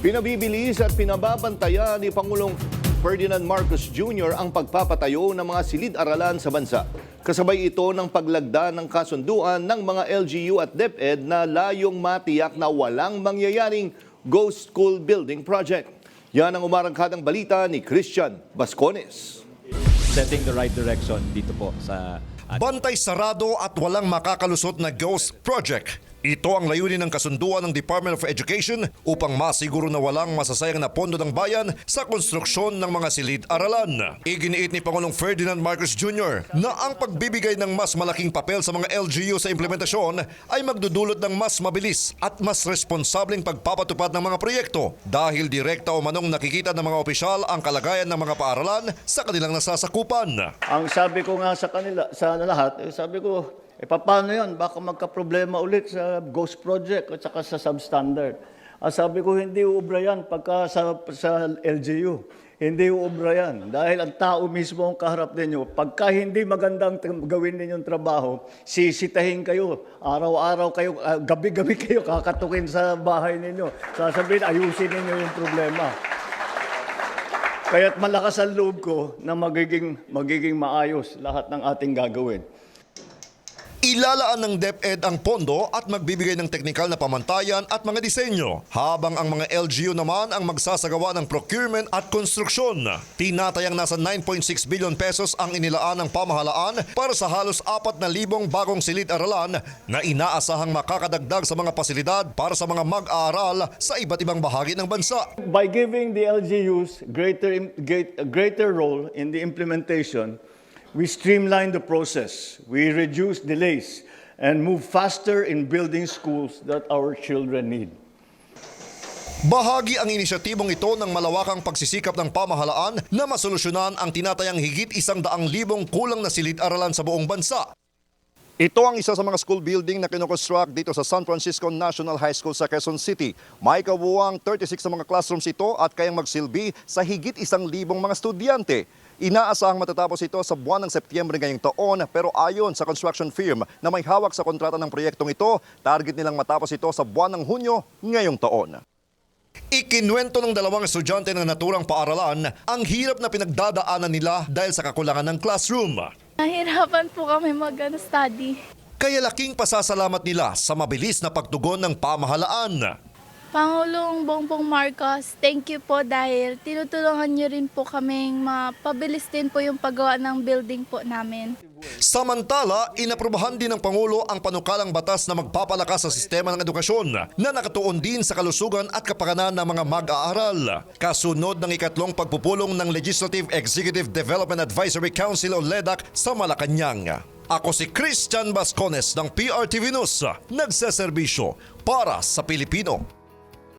Pinabibilis at pinababantayan ni Pangulong Ferdinand Marcos Jr. ang pagpapatayo ng mga silid-aralan sa bansa. Kasabay ito ng paglagda ng kasunduan ng mga LGU at DepEd na layong matiyak na walang mangyayaring ghost school building project. Yan ang umarangkadang balita ni Christian Bascones. Setting the right direction dito po sa Bantay sarado at walang makakalusot na ghost project. Ito ang layunin ng kasunduan ng Department of Education upang masiguro na walang masasayang na pondo ng bayan sa konstruksyon ng mga silid-aralan. Iginiit ni Pangulong Ferdinand Marcos Jr. na ang pagbibigay ng mas malaking papel sa mga LGU sa implementasyon ay magdudulot ng mas mabilis at mas responsableng pagpapatupad ng mga proyekto dahil direkta o manong nakikita ng mga opisyal ang kalagayan ng mga paaralan sa kanilang nasasakupan. Ang sabi ko nga sa kanila, sa lahat, sabi ko, paano yan? Baka magka-problema ulit sa ghost project at saka sa substandard. Sabi ko, hindi uubra yan pagka sa LGU. Hindi uubra yan. Dahil ang tao mismo ang kaharap ninyo. Pagka hindi magandang gawin ninyong trabaho, sisitahin kayo. Araw-araw kayo, gabi-gabi kayo kakatukin sa bahay ninyo. Sasabihin, ayusin ninyo yung problema. Kaya't malakas ang loob ko na magiging maayos lahat ng ating gagawin. Ilalaan ng DepEd ang pondo at magbibigay ng teknikal na pamantayan at mga disenyo, habang ang mga LGU naman ang magsasagawa ng procurement at konstruksyon. Tinatayang nasa 9.6 billion pesos ang inilaan ng pamahalaan para sa halos 4,000 bagong silid-aralan na inaasahang makakadagdag sa mga pasilidad para sa mga mag-aaral sa iba't ibang bahagi ng bansa. By giving the LGUs greater role in the implementation, we streamline the process, we reduce delays, and move faster in building schools that our children need. Bahagi ang inisyatibong ito ng malawakang pagsisikap ng pamahalaan na masolusyonan ang tinatayang higit 100,000 kulang na silid-aralan sa buong bansa. Ito ang isa sa mga school building na kinoconstruct dito sa San Francisco National High School sa Quezon City. May kabuuang 36 na mga classrooms ito at kayang magsilbi sa higit 1,000 mga estudyante. Inaasahang matatapos ito sa buwan ng Setyembre ngayong taon, pero ayon sa construction firm na may hawak sa kontrata ng proyektong ito, target nilang matapos ito sa buwan ng Hunyo ngayong taon. Ikinwento ng dalawang estudyante ng naturang paaralan ang hirap na pinagdadaanan nila dahil sa kakulangan ng classroom. Nahirapan po kami mag-study. Kaya laking pasasalamat nila sa mabilis na pagtugon ng pamahalaan. Pangulong Bongbong Marcos, thank you po dahil tinutulungan niyo rin po kaming mapabilis din po yung paggawa ng building po namin. Samantala, inaprubahan din ng Pangulo ang panukalang batas na magpapalakas sa sistema ng edukasyon na nakatuon din sa kalusugan at kapakanan ng mga mag-aaral. Kasunod ng ikatlong pagpupulong ng Legislative Executive Development Advisory Council o LEDAC sa Malacanang. Ako si Christian Bascones ng PRTV News, nagseserbisyo para sa Pilipino.